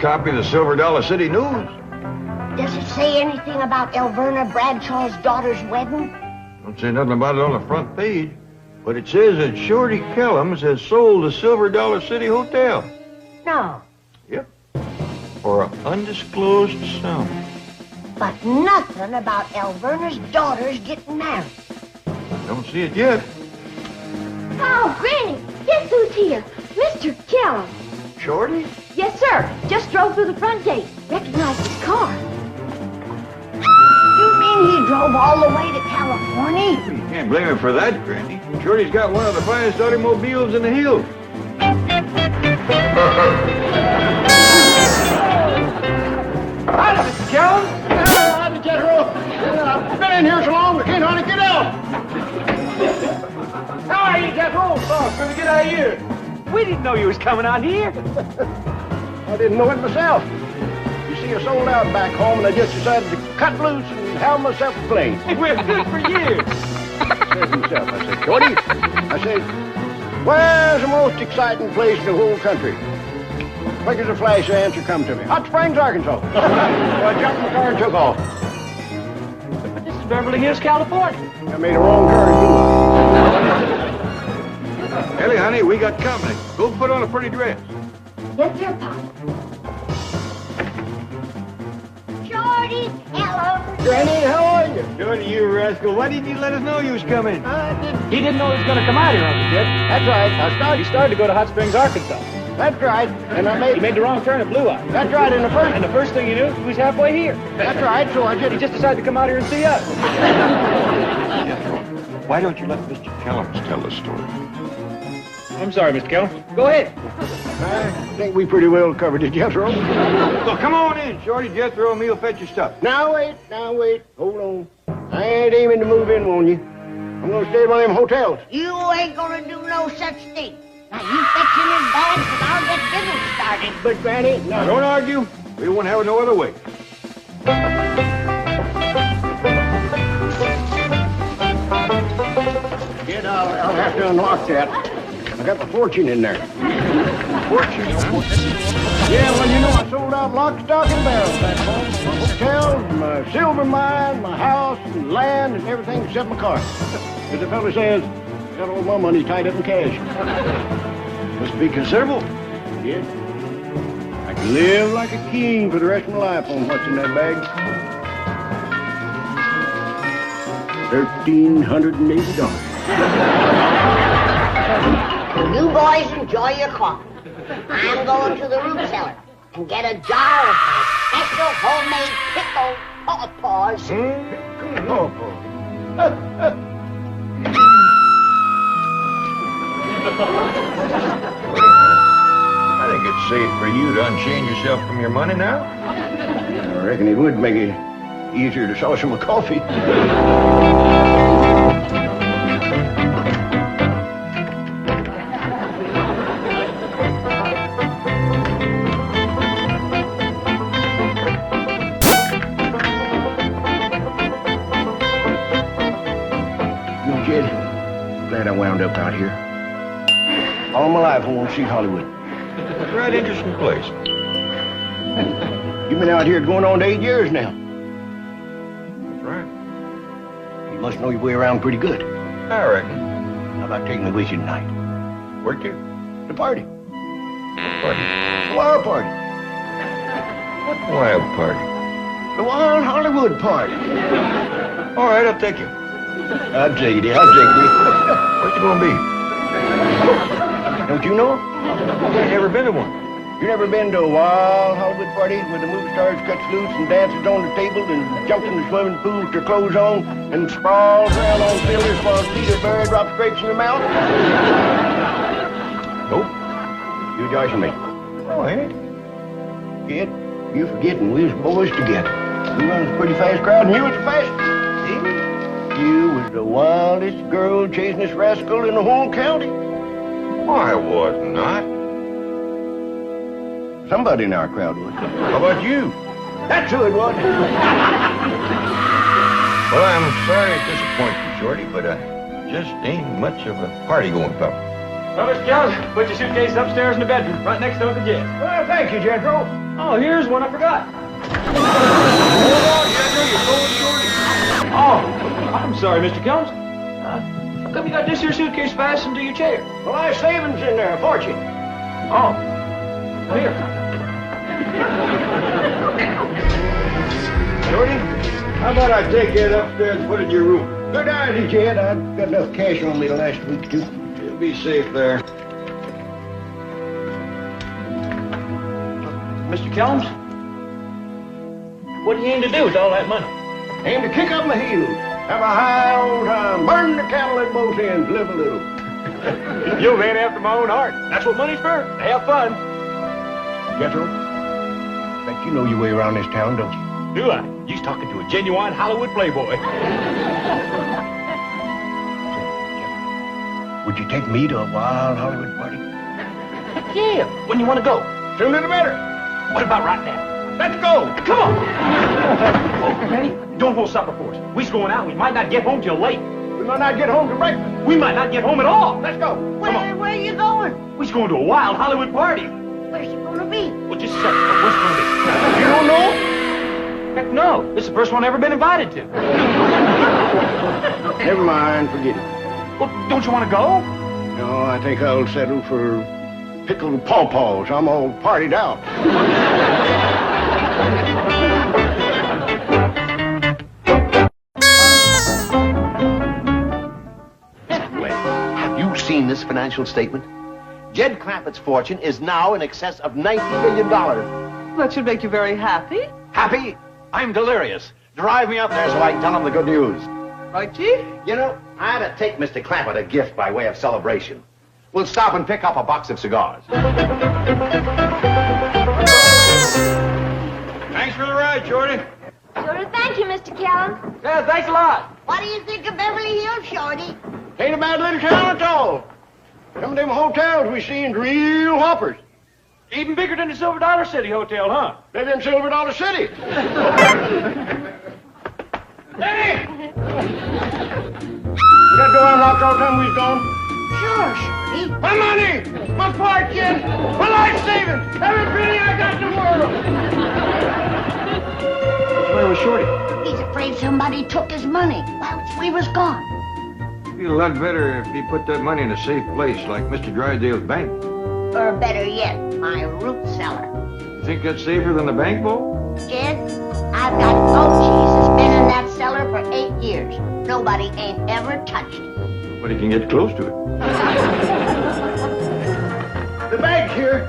Copy of the Silver Dollar City News. Does it say anything about Elverna Bradshaw's daughter's wedding? Don't say nothing about it on the front page. But it says that Shorty Kellums has sold the Silver Dollar City Hotel. No. Yep. For an undisclosed sum. But nothing about Elverna's daughters getting married. Don't see it yet. Oh, Granny, guess who's here? Mr. Kellum. Shorty? Yes, sir. Just drove through the front gate. Recognized his car. You mean he drove all the way to California? You can't blame him for that, Granny. Shorty's got one of the finest automobiles in the hills. Howdy, Mr. Kellum. Howdy, General. I've been in here so long, I can't hardly get out. How are you, General? Oh, good to get out of here. We didn't know you was coming out here. I didn't know it myself. You see, I sold out back home, and I just decided to cut loose and have myself a plane. We're good for years. Says himself. I said, Shorty, I said, where's the most exciting place in the whole country? Quick as a flash, the answer come to me. Hot Springs, Arkansas. So I jumped in the car and took off. But this is Beverly Hills, California. I made a wrong turn, Ellie, honey, we got company. Go put on a pretty dress. Yes, sir, Pop. Shorty, hello. Granny, how are you? Shorty, you rascal. Why didn't you let us know you was coming? He didn't know he was going to come out here, Uncle Jed. That's right. He started to go to Hot Springs, Arkansas. That's right. And He made the wrong turn at Blue Eye. That's right. And And the first thing you knew, he was halfway here. That's right. So I He just. just decided to come out here and see us. Why don't you let Mr. Kellums tell the story? I'm sorry, Mr. Kellum. Go ahead. I think we pretty well covered it, Jethro. Well, come on in, Shorty. Jethro and me'll fetch your stuff. Now wait. Hold on. I ain't aiming to move in on you. I'm gonna stay at one of them hotels. You ain't gonna do no such thing. Now, you fetching his bags and I'll get business started. But Granny, no. Don't argue. We won't have it no other way. Kid, I'll have to unlock that. I got my fortune in there. Fortune. Yeah, well, you know, I sold out lock, stock, and barrel back home. My hotels, my silver mine, my house, and land, and everything except my car. As the fella says, I got all my money tied up in cash. Must be considerable. Yeah. I can live like a king for the rest of my life on what's in that bag. $1,380. You boys enjoy your coffee. I'm going to the root cellar and get a jar of my special homemade pickled pawpaws. I think it's safe for you to unchain yourself from your money now. I reckon it would make it easier to sauce my coffee. You know, kid, glad I wound up out here. All my life I want to see Hollywood. It's a right interesting place. You've been out here going on to 8 years now. That's right. You must know your way around pretty good. I reckon. How about taking me with you tonight? Where to? The party. Party. The wild party. What wild party? The wild Hollywood party. All right, I'll take you. I'll take it. I'll take it. Where's you gonna be? Don't you know? I ain't never been to one. You never been to a wild Hollywood party where the movie stars cuts loose and dances on the table and jumps in the swimming pool with their clothes on and sprawls around on fillers while Peter Bird drops grapes in your mouth? Nope. You joshing me. Oh, ain't it? Kid, you forgetting we was boys together. We run a pretty fast crowd and you was the fastest. You was the wildest girl chasing this rascal in the whole county. I was not. Somebody in our crowd was. How about you? That's who it was. Well, I'm sorry to disappoint you, Shorty, but I just ain't much of a party-going fella. Well, Mr. Kellum, put your suitcase upstairs in the bedroom, right next to Uncle Jed. Well, thank you, Jethro. Oh, here's one I forgot. Hold on, General, you're going shorty. Oh, I'm sorry, Mr. Kellums. How come you got this here suitcase fastened to your chair? Well, I have savings in there, a fortune. Oh, here. Shorty, how about I take that upstairs and put it in your room? Good idea, Jed. I've got enough cash on me the last week, too. You'll be safe there. Mr. Kellums, what do you aim to do with all that money? Aim to kick up my heels. Have a high old time. Burn the cattle at both ends. Live a little. You're a man after my own heart. That's what money's for. To have fun. Jethro, bet you know your way around this town, don't you? Do I? You's talking to a genuine Hollywood playboy. Would you take me to a wild Hollywood party? Yeah. When you want to go? Sooner the better. What about right now? Let's go. Come on. Oh, Penny, don't hold supper for us. We's going out. We might not get home till late. We might not get home to breakfast. We might not get home at all. Let's go. Where are you going? We's going to a wild Hollywood party. Where's she gonna be? Well, just a second. What's it going to be? You don't know? Heck no. This is the first one I've ever been invited to. Never mind. Forget it. Well, don't you want to go? No, I think I'll settle for pickled pawpaws. I'm all partied out. Have you seen this financial statement? Jed Clappett's fortune is now in excess of $90 million. That should make you very happy. Happy? I'm delirious. Drive me up there so I can tell him the good news. Right, Chief? You know, I ought to take Mr. Clappett a gift by way of celebration. We'll stop and pick up a box of cigars. Thanks for the ride, Shorty. Sure, thank you, Mr. Kellums. Yeah, thanks a lot. What do you think of Beverly Hills, Shorty? Ain't a bad little town at all. Some of them hotels we seen's real whoppers. Even bigger than the Silver Dollar City Hotel, huh? They're in Silver Dollar City. Hey! Was that door unlocked all the time we was gone? Sure, Shorty. My money! My fortune! My life savings! Every penny I got in the world! What's the matter with Shorty? He's afraid somebody took his money while we was gone. Feel a lot better if he put that money in a safe place like Mr. Drysdale's bank. Or better yet, my root cellar. You think that's safer than the bank vault? Jed, I've got goat cheese that's been in that cellar for 8 years. Nobody ain't ever touched it. But he can get close to it. The bag's here.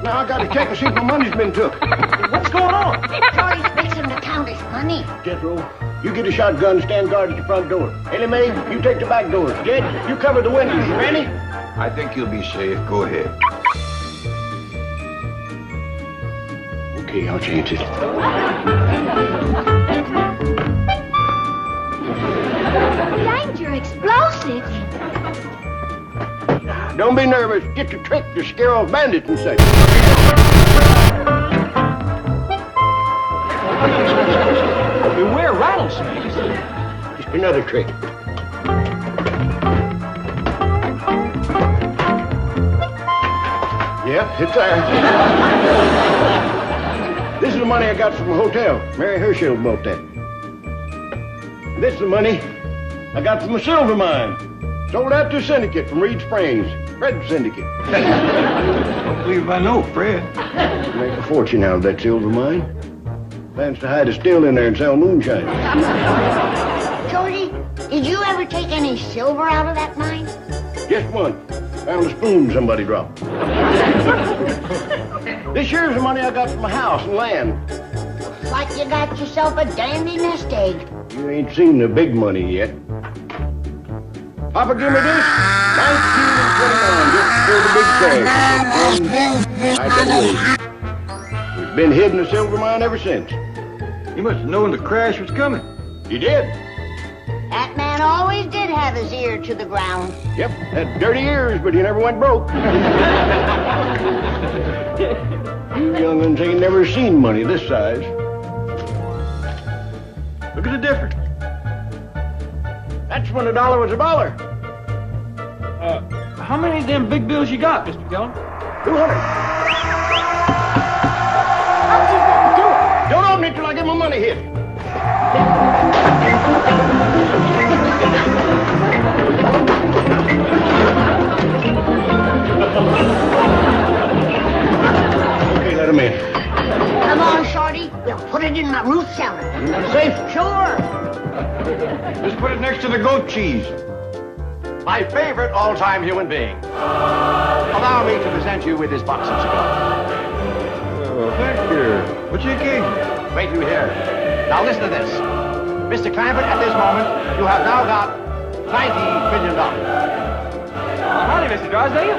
Now I gotta check to see if my money's been took. What's going on? Shorty's fixing to count his money. Jethro, you get a shotgun, stand guard at the front door. Ellie Mae, you take the back door. Jed, you cover the windows. Randy? I think you'll be safe. Go ahead. Okay, I'll change it. Danger, explosives. Don't be nervous. Get your trick to scare off bandits and such. Beware rattlesnakes. Just another trick. Yep, it's there. This is the money I got from the hotel. Mary Herschel bought that. This is the money I got from a silver mine. Sold out to a syndicate from Reed Springs. Fred Syndicate. Don't believe if I know, Fred. Make a fortune out of that silver mine. Plans to hide a still in there and sell moonshine. Shorty, did you ever take any silver out of that mine? Just one. Found a spoon somebody dropped. This here's the money I got from my house and land. Looks like you got yourself a dandy nest egg. You ain't seen the big money yet. Papa, give me this. 1929, just for the big cash. I don't believe. It's been hidden in the silver mine ever since. You must have known the crash was coming. You did? That man always did have his ear to the ground. Yep, had dirty ears, but he never went broke. You young'uns ain't never seen money this size. Look at the difference. That's when a dollar was a dollar. How many of them big bills you got, Mr. Kellums? 200. money hit. Okay, let him in. Come on, Shorty. We'll put it in my root cellar. Safe? Sure. Just put it next to the goat cheese. My favorite all-time human being. Allow me to present you with this box of cigars. Oh, thank you. What's your gig? Wait till you hear. Now listen to this. Mr. Clampett, at this moment, you have now got $90 million. Howdy, Mr. Drysdale.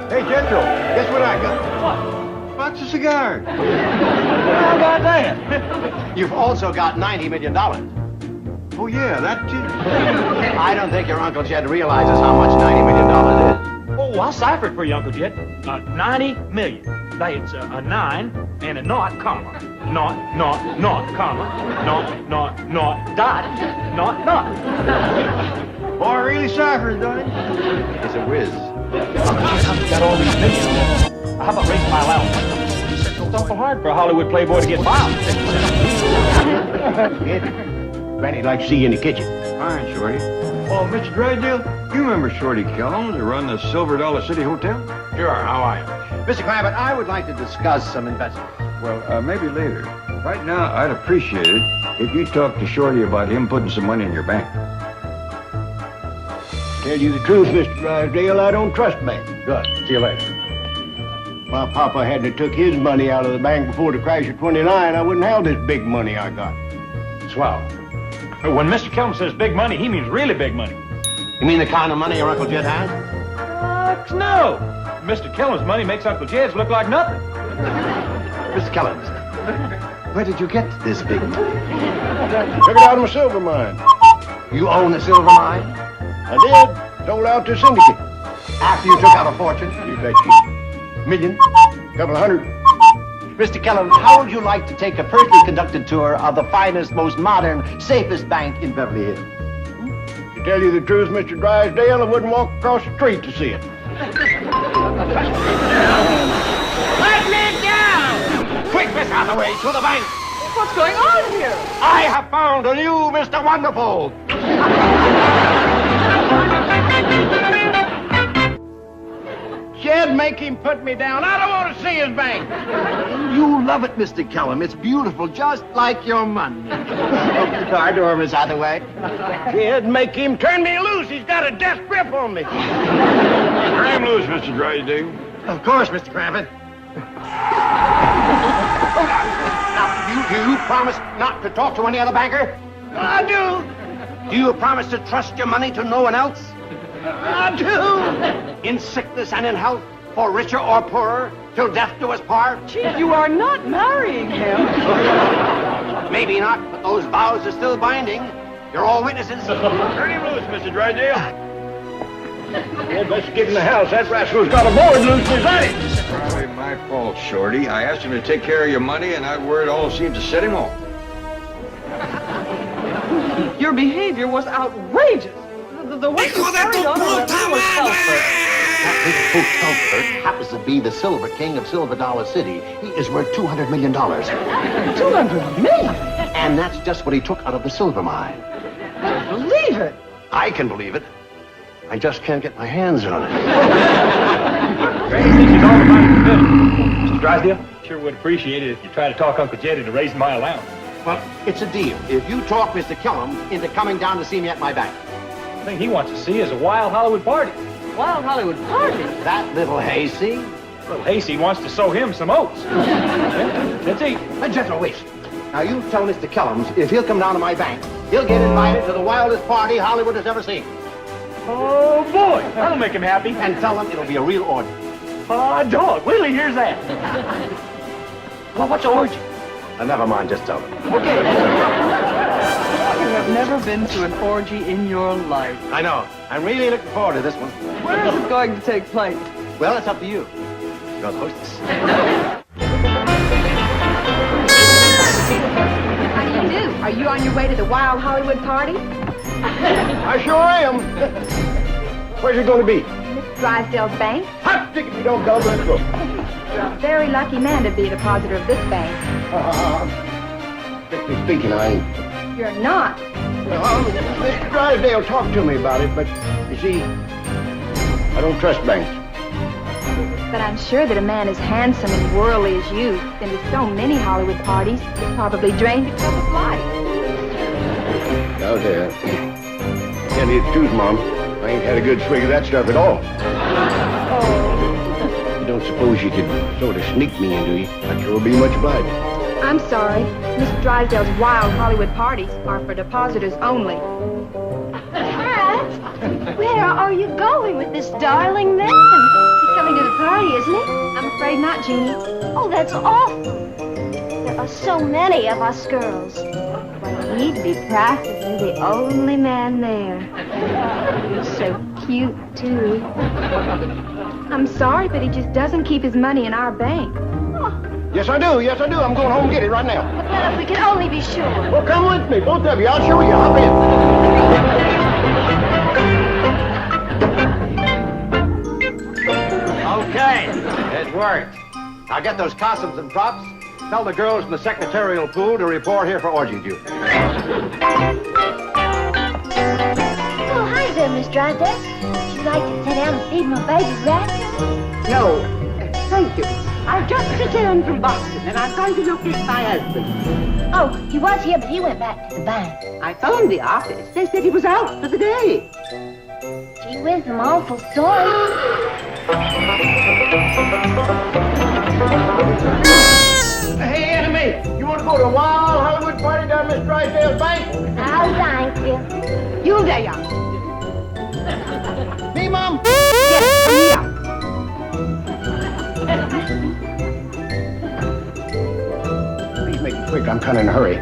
Hey, Jethro, guess what I got? What? Box of cigars. How about that? You've also got $90 million. Oh, yeah, that too. I don't think your Uncle Jed realizes how much $90 million is. Oh, I'll cipher it for you, Uncle Jed. 90 million. That's a 9 and a naught, comma. Naught, comma. Naught, dot. Naught. Boy, really ciphers, don't it? He's a whiz. Got all these millions. How about raising my allowance? It's awful hard for a Hollywood playboy to get by on 50 cents. Granny'd like to see you in the kitchen. Fine, Shorty. Oh, Mr. Drysdale, you remember Shorty Kellums who run the Silver Dollar City Hotel? Sure, how are you? Mr. Clampett, I would like to discuss some investments. Well, maybe later. Right now, I'd appreciate it if you talked to Shorty about him putting some money in your bank. Tell you the truth, Mr. Drysdale, I don't trust banks. Good. See you later. My papa hadn't took his money out of the bank before the crash of '29, I wouldn't have this big money I got. Swell. When Mr. Kellum says big money, he means really big money. You mean the kind of money your Uncle Jed has? No. Mr. Kellum's money makes Uncle Jed's look like nothing. Mr. Kellums, where did you get this big money? Took it out of my silver mine. You own a silver mine? I did. Sold out to a syndicate. After you took out a fortune? You bet you. Million? Couple of hundred. Mr. Kellum, how would you like to take a personally conducted tour of the finest, most modern, safest bank in Beverly Hills? To tell you the truth, Mr. Drysdale, I wouldn't walk across the street to see it. Let me down! Quick, Miss Hathaway, to the bank! What's going on here? I have found a new Mr. Wonderful! Jed, make him put me down. I don't want to see his bank. You love it, Mr. Kellum. It's beautiful, just like your money. Open the car door, Miss Hathaway. Jed, make him turn me loose. He's got a death grip on me. Turn him loose, Mr. Drysdale. Of course, Mr. Crampett. Now, do you promise not to talk to any other banker? I do. Do you promise to trust your money to no one else? I do. In sickness and in health, for richer or poorer, till death do us part? Chief, you are not marrying him. Maybe not, but those vows are still binding. You're all witnesses. Turn him loose, Mr. Drysdale. Jed, let's get in the house. That rascal's got a board loose in his attic. Probably my fault, Shorty. I asked him to take care of your money, and that word all seemed to set him off. Your behavior was outrageous. The way you carried on was self-hurt. That little hotel clerk happens to be the Silver King of Silver Dollar City. He is worth $200 million. $200 million? And that's just what he took out of the silver mine. Believe it. I can believe it. I just can't get my hands on it. Mr. Drysdale, sure would appreciate it if you try to talk Uncle Jed into raising my allowance. Well, it's a deal. If you talk Mr. Kellum into coming down to see me at my bank. The thing he wants to see is a wild Hollywood party. Wild Hollywood party. That little hayseed. Little Hasty wants to sow him some oats. Let's eat. Gentle, wait. Now, you tell Mr. Kellums if he'll come down to my bank, he'll get invited to the wildest party Hollywood has ever seen. Oh, boy. That'll make him happy. And tell him it'll be a real orgy. Oh, dog. Wait till he hears that. Well, what's an orgy? Never mind, just tell him. Okay. You have never been to an orgy in your life. I know. I'm really looking forward to this one. Where is it going to take place? Well, it's up to you. You're the hostess. How do you do? Are you on your way to the Wild Hollywood party? I sure am. Where's it going to be? Miss Drysdale's bank? Hot ticket, you don't go. Let's go. You're a very lucky man to be a depositor of this bank. Strictly speaking, I ain't. You're not. Well, Mr. Drysdale talked to me about it, but you see, I don't trust banks. But I'm sure that a man as handsome and worldly as you've been to so many Hollywood parties, probably drained a cup of life. Now, tell you the truth, Mom. I ain't had a good swig of that stuff at all. Oh. You don't suppose you could sort of sneak me into it? I'd sure be much obliged. I'm sorry. Mr. Drysdale's wild Hollywood parties are for depositors only. Pat, where are you going with this darling man? He's coming to the party, isn't he? I'm afraid not, Jeannie. Oh, that's awful. There are so many of us girls. Well, he'd be practically the only man there. He's so cute, too. I'm sorry, but he just doesn't keep his money in our bank. Yes, I do. Yes, I do. I'm going home and get it right now. Well, if we could only be sure. Well, come with me, both of you. I'll show you. Hop in. Okay, it worked. Now get those costumes and props. Tell the girls in the secretarial pool to report here for orgy duty. Oh, hi there, Miss Drysdale. Would you like to sit down and feed my baby rat? No, thank you. I've just returned from Boston, and I'm going to locate my husband. Oh, he was here, but he went back to the bank. I phoned the office. They said he was out for the day. Gee whiz, I'm awful sorry. Hey, Annie, you want to go to a wild Hollywood party down Miss Drysdale's bank? Oh, thank you. You there, young. Me, Mom? Yes, come here. Please make it quick. I'm kind of in a hurry.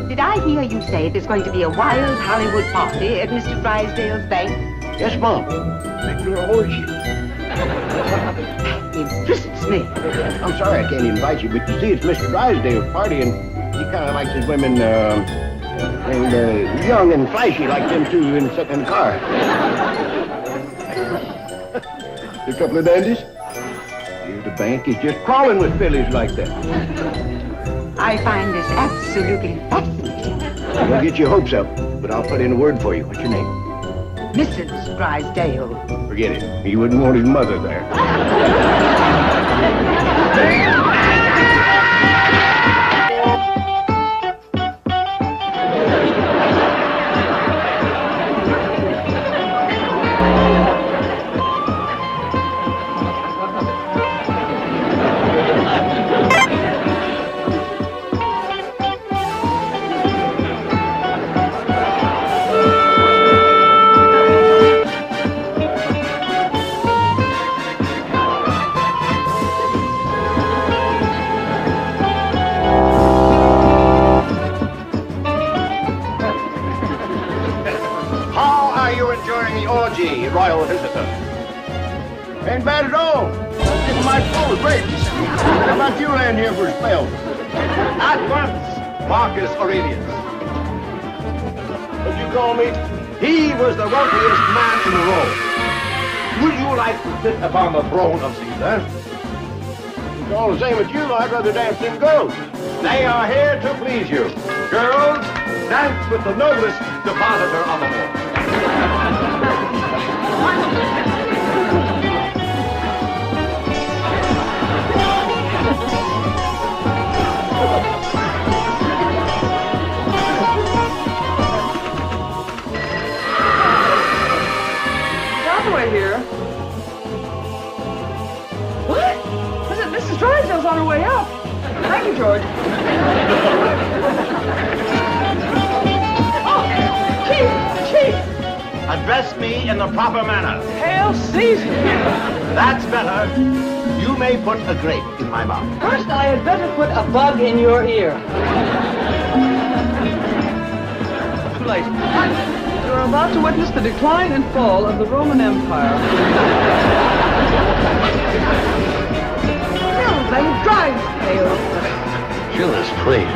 Did I hear you say there's going to be a wild Hollywood party at Mr. Drysdale's bank? Yes, Mom. Regular orgy. Interests me. I'm sorry I can't invite you, but you see, it's Mr. Drysdale's party, and he kind of likes his women, young and flashy like them two sitting in the car. A couple of dandies. Here the bank is just crawling with fillies like that. I find this absolutely fascinating. Don't get your hopes up, but I'll put in a word for you. What's your name? Mrs. Drysdale. Forget it. He wouldn't want his mother there. Royal visitor. Ain't bad at all. I'm getting my full break. How about you laying here for a spell? At once, Marcus Aurelius. What'd you call me? He was the wealthiest man in Rome. Would you like to sit upon the throne of Caesar? It's all the same as you. I'd rather dance them girls. They are here to please you. Girls, dance with the noblest depositor on the wall. Here. What? Mrs. Drysdale's on her way out. Thank you, George. Oh, Chief! Address me in the proper manner. Hail Caesar! That's better. You may put a grape in my mouth. First, I had better put a bug in your ear. Too late. You're about to witness the decline and fall of the Roman Empire. Building Drysdale. Judas, please.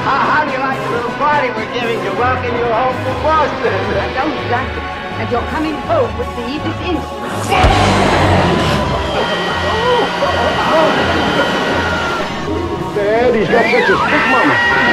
How do you like the little party we're giving to welcome you home from Boston? I don't like it. And you're coming home with me this instant. got such a stick mama.